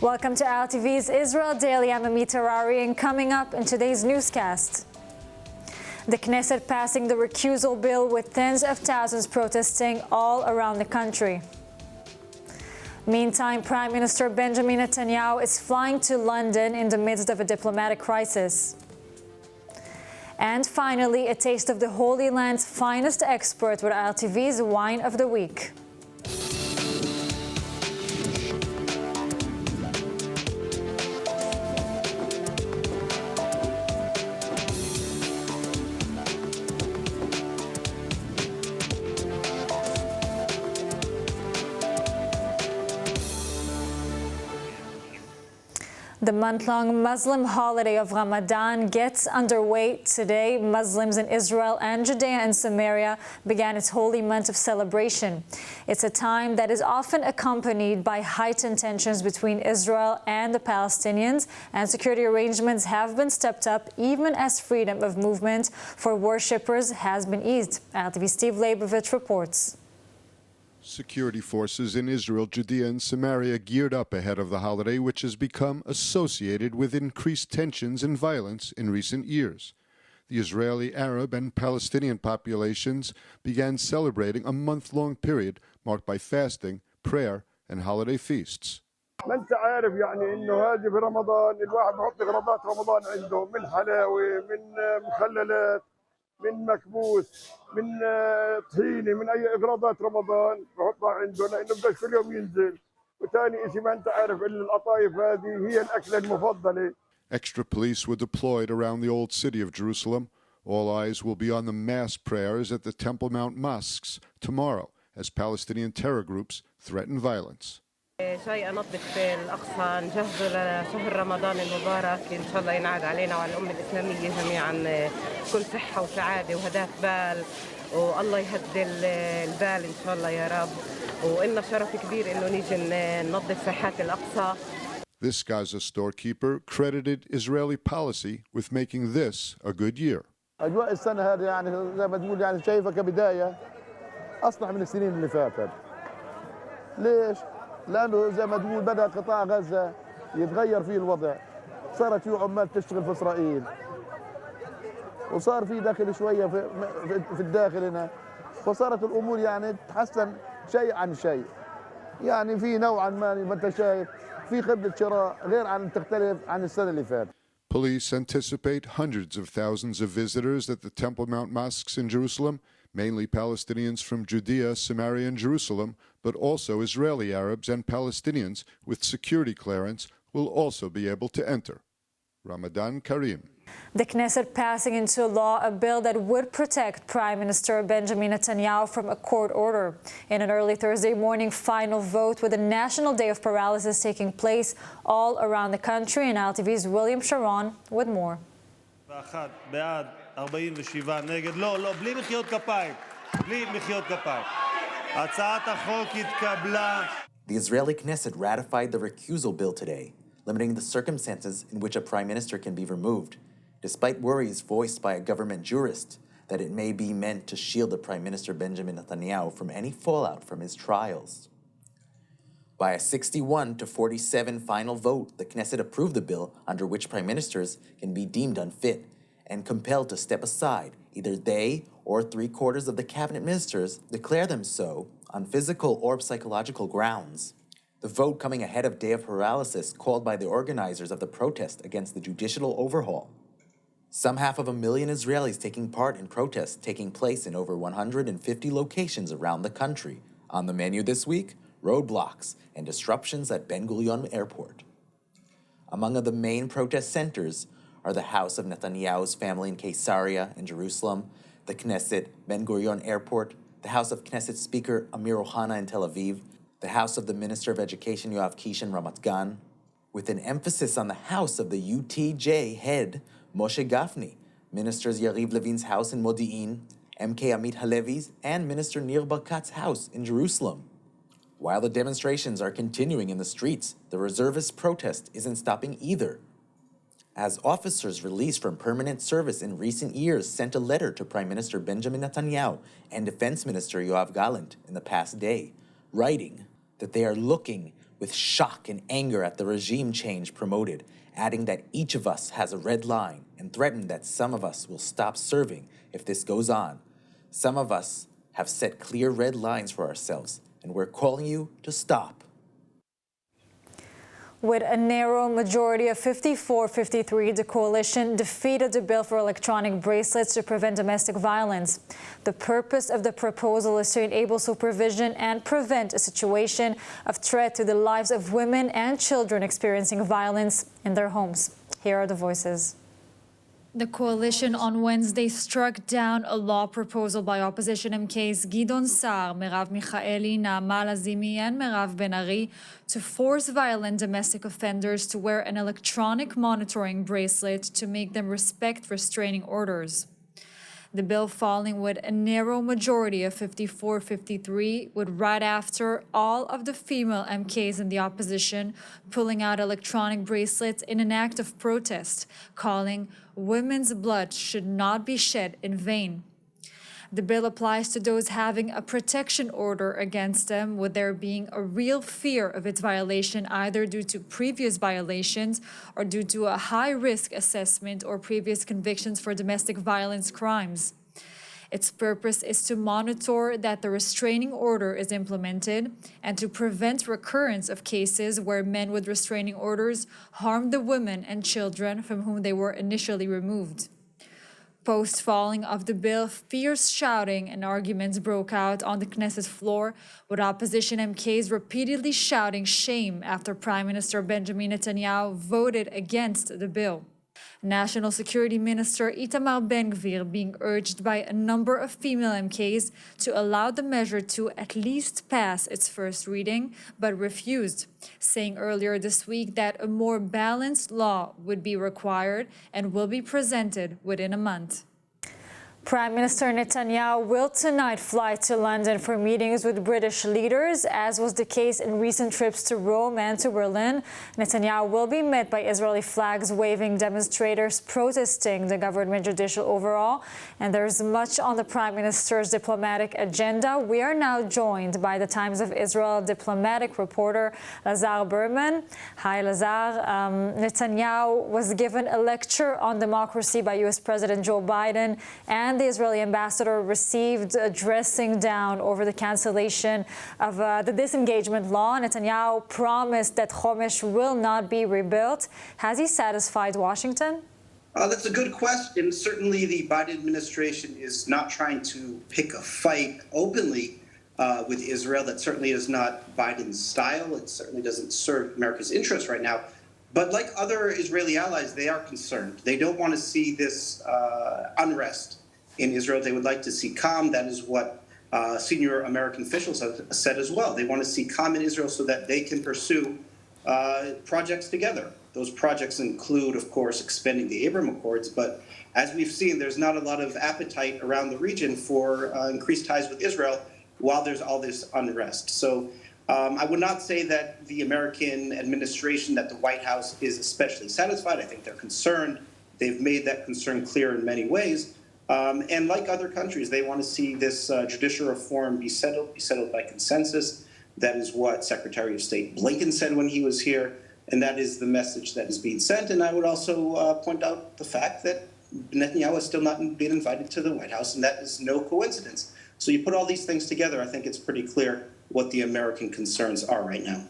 Welcome to ILTV'S Israel Daily. I'm Amit Harari, and coming up in today's newscast, the Knesset passing the recusal bill with tens of thousands protesting all around the country. Meantime, Prime Minister Benjamin Netanyahu is flying to London in the midst of a diplomatic crisis. And finally, a taste of the Holy Land's finest expert with ILTV'S Wine of the Week. The month-long Muslim holiday of Ramadan gets underway today. Muslims in Israel and Judea and Samaria began its holy month of celebration. It's a time that is often accompanied by heightened tensions between Israel and the Palestinians, and security arrangements have been stepped up even as freedom of movement for worshippers has been eased. ILTV's Steve Leibovitz reports. Security forces in Israel, Judea, and Samaria geared up ahead of the holiday, which has become associated with increased tensions and violence in recent years. The Israeli, Arab, and Palestinian populations began celebrating a month-long period marked by fasting, prayer, and holiday feasts. ما انت عارف يعني انه هذه في رمضان الواحد بحط اغراضات رمضان عنده من حلاوه من مخللات من مكبوس من طحينه من اي اغراضات رمضان بحطها عنده لانه بدك كل يوم ينزل وثاني شيء ما انت عارف الا القطايف هذه هي الاكله المفضله. Extra police were deployed around the old city of Jerusalem. All eyes will be on the mass prayers at the Temple Mount mosques tomorrow as Palestinian terror groups threaten violence. جاي أنظف الأقصى نجهزه لشهر رمضان المبارك إن شاء الله ينعاد علينا وعلى الأمة الإسلامية جميعا كل صحة وسعادة وهداة بال والله يهدي البال إن شاء الله يا رب وإلنا شرف كبير إنه نيجي ننظف ساحات الأقصى. This Gaza storekeeper credited Israeli policy with making this a good year. أجواء السنة هذه يعني زي ما تقول يعني شايفها كبداية أصلح من السنين اللي فاتت. ليش؟ لأنه زي ما تقول بدأ قطاع غزة يتغير فيه الوضع. صارت فيه عمال تشتغل في إسرائيل. وصار في داخل شوية في الداخل هنا. فصارت الأمور يعني تتحسن شيء عن شيء. يعني في نوعا ما أنت شايف في قبلة شراء غير عن تختلف عن السنة اللي فاتت. Police anticipate hundreds of thousands of visitors at the Temple Mount mosques in Jerusalem, mainly Palestinians from Judea, Samaria, and Jerusalem, but also Israeli Arabs and Palestinians with security clearance will also be able to enter. Ramadan Kareem. The Knesset passing into law a bill that would protect Prime Minister Benjamin Netanyahu from a court order. In an early Thursday morning final vote with a national day of paralysis taking place all around the country, and ILTV'S William Sharon with more. The Israeli Knesset ratified the recusal bill today, limiting the circumstances in which a prime minister can be removed, despite worries voiced by a government jurist that it may be meant to shield the Prime Minister Benjamin Netanyahu from any fallout from his trials. By a 61-47 final vote, the Knesset approved the bill under which prime ministers can be deemed unfit and compelled to step aside. Either they or 3/4 of the cabinet ministers declare them so on physical or psychological grounds. The vote coming ahead of Day of Paralysis called by the organizers of the protest against the judicial overhaul. Some 500,000 Israelis taking part in protests taking place in over 150 locations around the country. On the menu this week, roadblocks and disruptions at Ben Gurion Airport. Among the main protest centers are the house of Netanyahu's family in Caesarea in Jerusalem, the Knesset, Ben Gurion Airport, the house of Knesset Speaker Amir Ohana in Tel Aviv, the house of the Minister of Education Yoav Kish in Ramat Gan, with an emphasis on the house of the UTJ head Moshe Gafni, Ministers Yariv Levin's house in Modi'in, MK Amit Halevi's, and Minister Nir Barkat's house in Jerusalem. While the demonstrations are continuing in the streets, the reservist protest isn't stopping either. As officers released from permanent service in recent years sent a letter to Prime Minister Benjamin Netanyahu and Defense Minister Yoav Gallant in the past day, writing that they are looking with shock and anger at the regime change promoted, adding that each of us has a red line and threatened that some of us will stop serving if this goes on. Some of us have set clear red lines for ourselves, and we're calling you to stop. With a narrow majority of 54-53, the coalition defeated the bill for electronic bracelets to prevent domestic violence. The purpose of the proposal is to enable supervision and prevent a situation of threat to the lives of women and children experiencing violence in their homes. Here are the voices. The coalition on Wednesday struck down a law proposal by opposition MKs Gidon Saar, Merav Michaeli, Naama Lazimi and Merav Ben-Ari to force violent domestic offenders to wear an electronic monitoring bracelet to make them respect restraining orders. The bill, falling with a narrow majority of 54-53, would right after all of the female MKs in the opposition pulling out electronic bracelets in an act of protest, calling women's blood should not be shed in vain. The bill applies to those having a protection order against them, with there being a real fear of its violation either due to previous violations or due to a high-risk assessment or previous convictions for domestic violence crimes. Its purpose is to monitor that the restraining order is implemented and to prevent recurrence of cases where men with restraining orders harm the women and children from whom they were initially removed. Post-falling of the bill, fierce shouting and arguments broke out on the Knesset floor, with opposition MKs repeatedly shouting shame after Prime Minister Benjamin Netanyahu voted against the bill. National Security Minister Itamar Ben-Gvir being urged by a number of female MKs to allow the measure to at least pass its first reading, but refused, saying earlier this week that a more balanced law would be required and will be presented within a month. Prime Minister Netanyahu will tonight fly to London for meetings with British leaders, as was the case in recent trips to Rome and to Berlin. Netanyahu will be met by Israeli flags-waving demonstrators protesting the government judicial overhaul. And there's much on the Prime Minister's diplomatic agenda. We are now joined by the Times of Israel diplomatic reporter Lazar Berman. Hi, Lazar. Netanyahu was given a lecture on democracy by U.S. President Joe Biden, and the Israeli ambassador received a dressing down over the cancellation of the disengagement law. Netanyahu promised that Chomesh will not be rebuilt. Has he satisfied Washington? That's a good question. Certainly the Biden administration is not trying to pick a fight openly with Israel. That certainly is not Biden's style. It certainly doesn't serve America's interests right now. But like other Israeli allies, they are concerned. They don't want to see this unrest in Israel. They would like to see calm. That is what senior American officials have said as well. They want to see calm in Israel so that they can pursue projects together. Those projects include, of course, expanding the Abraham Accords. But as we've seen, there's not a lot of appetite around the region for increased ties with Israel while there's all this unrest. So I would not say that the American administration, that the White House is especially satisfied. I think they're concerned. They've made that concern clear in many ways. And like other countries, they want to see this judicial reform be settled by consensus. That is what Secretary of State Blinken said when he was here, and that is the message that is being sent. And I would also point out the fact that Netanyahu has still not been invited to the White House, and that is no coincidence. So you put all these things together, I think it's pretty clear what the American concerns are right now.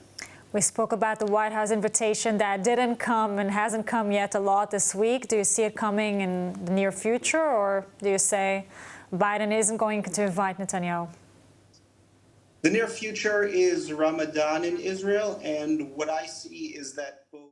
We spoke about the White House invitation that didn't come and hasn't come yet a lot this week. Do you see it coming in the near future, or do you say Biden isn't going to invite Netanyahu? The near future is Ramadan in Israel, and what I see is that both